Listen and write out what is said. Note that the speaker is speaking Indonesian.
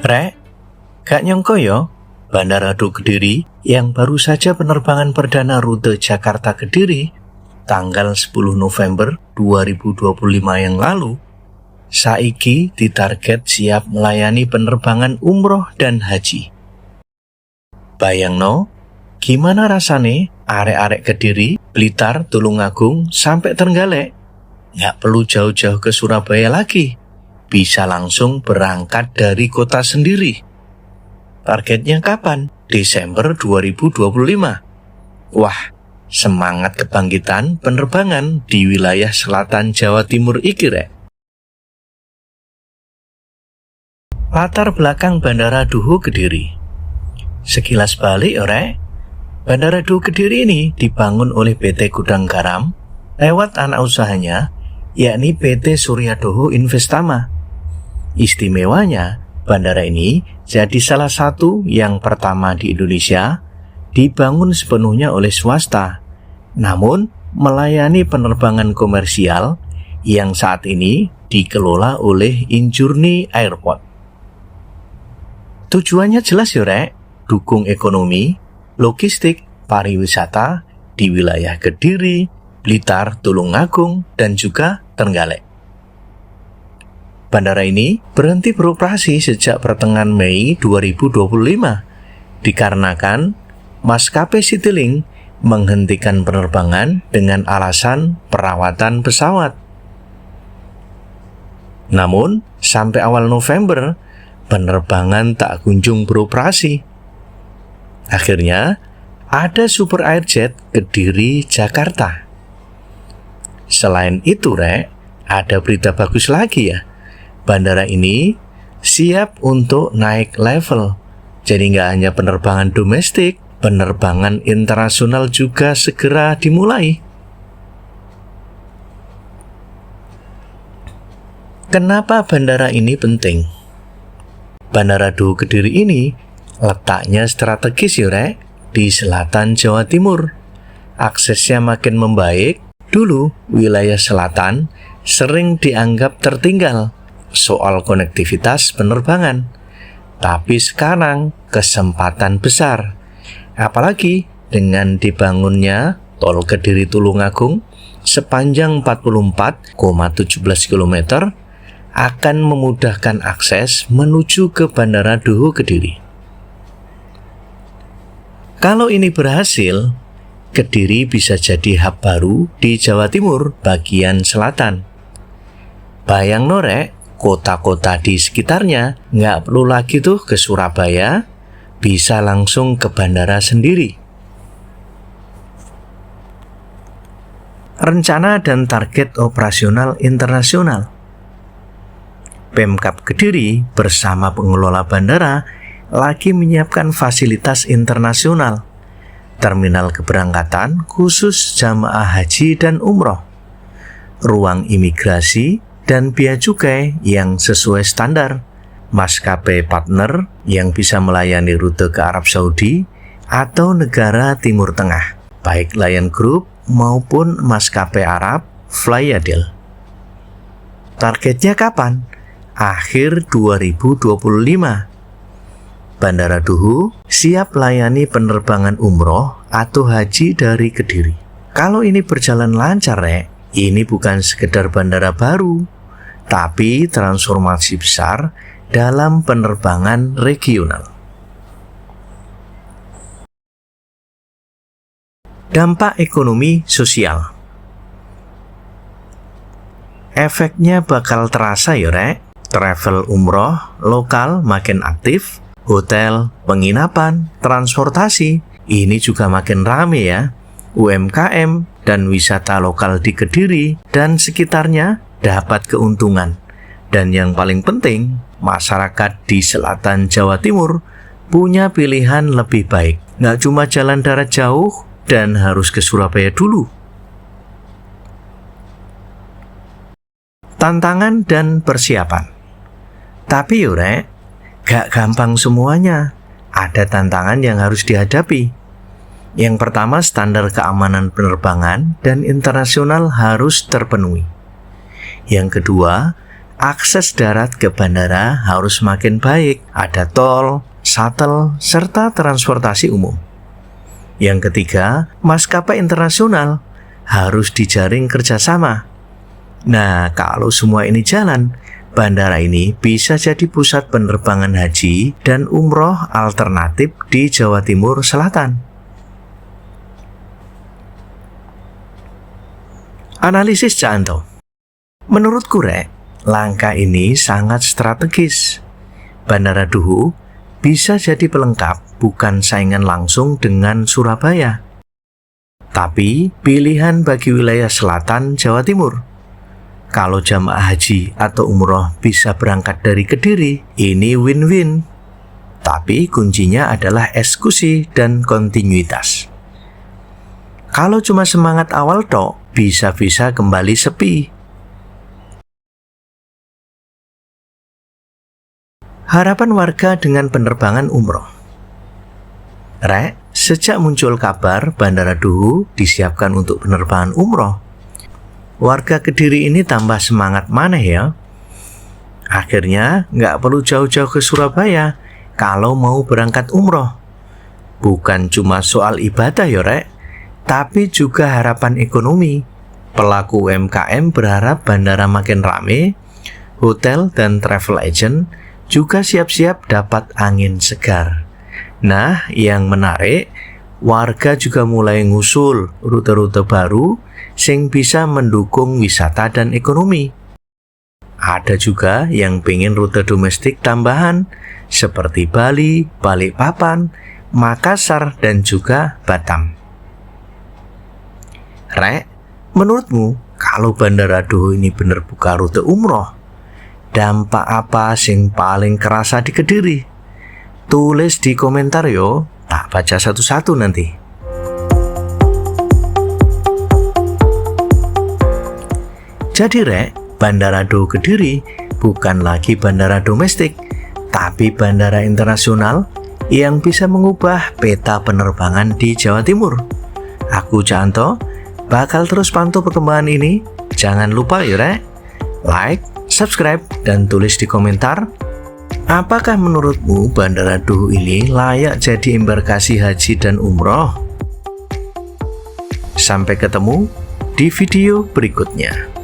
Rek, gak nyongko yo, Bandara Do Kediri yang baru saja penerbangan perdana rute Jakarta Kediri tanggal 10 November 2025 yang lalu, saiki ditarget siap melayani penerbangan umroh dan haji. Bayangno, gimana rasane arek-arek Kediri, Blitar, Tulungagung sampai Trenggalek? Nggak perlu jauh-jauh ke Surabaya lagi, bisa langsung berangkat dari kota sendiri. Targetnya kapan? Desember 2025. Wah, semangat kebangkitan penerbangan di wilayah selatan Jawa Timur iki rek. Latar belakang Bandara Do Kediri. Sekilas balik rek, Bandara Do Kediri ini dibangun oleh PT Gudang Garam lewat anak usahanya, yakni PT Suryadoho Investama. Istimewanya, bandara ini jadi salah satu yang pertama di Indonesia dibangun sepenuhnya oleh swasta, namun melayani penerbangan komersial yang saat ini dikelola oleh Injourney Airport. Tujuannya jelas ya rek, dukung ekonomi, logistik, pariwisata di wilayah Kediri, Blitar, Tulungagung, dan juga Trenggalek. Bandara ini berhenti beroperasi sejak pertengahan Mei 2025 dikarenakan maskapai Citylink menghentikan penerbangan dengan alasan perawatan pesawat. Namun, sampai awal November, penerbangan tak kunjung beroperasi. Akhirnya, ada Super Airjet Kediri Jakarta. Selain itu, rek, ada berita bagus lagi ya. Bandara ini siap untuk naik level. Jadi nggak hanya penerbangan domestik, penerbangan internasional juga segera dimulai. Kenapa bandara ini penting? Bandara Do Kediri ini letaknya strategis ya rek, di selatan Jawa Timur. Aksesnya makin membaik. Dulu wilayah selatan sering dianggap tertinggal soal konektivitas penerbangan. Tapi sekarang kesempatan besar. Apalagi dengan dibangunnya tol Kediri Tulungagung sepanjang 44,17 km akan memudahkan akses menuju ke Bandara Do Kediri. Kalau ini berhasil, Kediri bisa jadi hub baru di Jawa Timur bagian selatan. Bayang norek, kota-kota di sekitarnya nggak perlu lagi tuh ke Surabaya, bisa langsung ke bandara sendiri. Rencana dan target operasional internasional. Pemkab Kediri bersama pengelola bandara lagi menyiapkan fasilitas internasional, terminal keberangkatan khusus jamaah haji dan umroh, ruang imigrasi dan bea cukai yang sesuai standar, maskapai partner yang bisa melayani rute ke Arab Saudi atau negara Timur Tengah, baik Lion Group maupun maskapai Arab Flyadel. Targetnya kapan? Akhir 2025. Bandara Do siap layani penerbangan umroh atau haji dari Kediri. Kalau ini berjalan lancar rek, ini bukan sekedar bandara baru, tapi transformasi besar dalam penerbangan regional. Dampak ekonomi sosial. Efeknya bakal terasa ya rek. Travel umroh lokal makin aktif, hotel, penginapan, transportasi, ini juga makin rame ya. UMKM dan wisata lokal di Kediri dan sekitarnya dapat keuntungan. Dan yang paling penting, masyarakat di selatan Jawa Timur punya pilihan lebih baik. Nggak cuma jalan darat jauh dan harus ke Surabaya dulu. Tantangan dan persiapan. Tapi yore, gak gampang semuanya. Ada tantangan yang harus dihadapi. Yang pertama, standar keamanan penerbangan dan internasional harus terpenuhi. Yang kedua, akses darat ke bandara harus makin baik. Ada tol, shuttle, serta transportasi umum. Yang ketiga, maskapai internasional harus dijaring kerjasama. Nah, kalau semua ini jalan, bandara ini bisa jadi pusat penerbangan haji dan umroh alternatif di Jawa Timur Selatan. Analisis Cak Anto. Menurutku, langkah ini sangat strategis. Bandara Duhu bisa jadi pelengkap, bukan saingan langsung dengan Surabaya, tapi pilihan bagi wilayah selatan Jawa Timur. Kalau jamaah haji atau umroh bisa berangkat dari Kediri, ini win-win. Tapi kuncinya adalah eksekusi dan kontinuitas. Kalau cuma semangat awal tok, bisa-bisa kembali sepi. Harapan warga dengan penerbangan umroh. Sejak muncul kabar Bandara Duhu disiapkan untuk penerbangan umroh, warga Kediri ini tambah semangat maneh ya. Akhirnya nggak perlu jauh-jauh ke Surabaya kalau mau berangkat umroh. Bukan cuma soal ibadah ya tapi juga harapan ekonomi. Pelaku UMKM berharap bandara makin rame, hotel dan travel agent juga siap-siap dapat angin segar. Nah, yang menarik, warga juga mulai ngusul rute-rute baru sing bisa mendukung wisata dan ekonomi. Ada juga yang pengen rute domestik tambahan seperti Bali, Balikpapan, Makassar, dan juga Batam. Menurutmu kalau Bandara Duhu ini bener buka rute umroh, dampak apa sing paling kerasa di Kediri? Tulis di komentar yo, tak baca satu-satu nanti. Jadi Bandara Duhu Kediri bukan lagi bandara domestik, tapi bandara internasional yang bisa mengubah peta penerbangan di Jawa Timur. Aku Cak Anto bakal terus pantau perkembangan ini. Jangan lupa ya like, subscribe, dan tulis di komentar, apakah menurutmu Bandara Duhu ini layak jadi embarkasi haji dan umroh? Sampai ketemu di video berikutnya.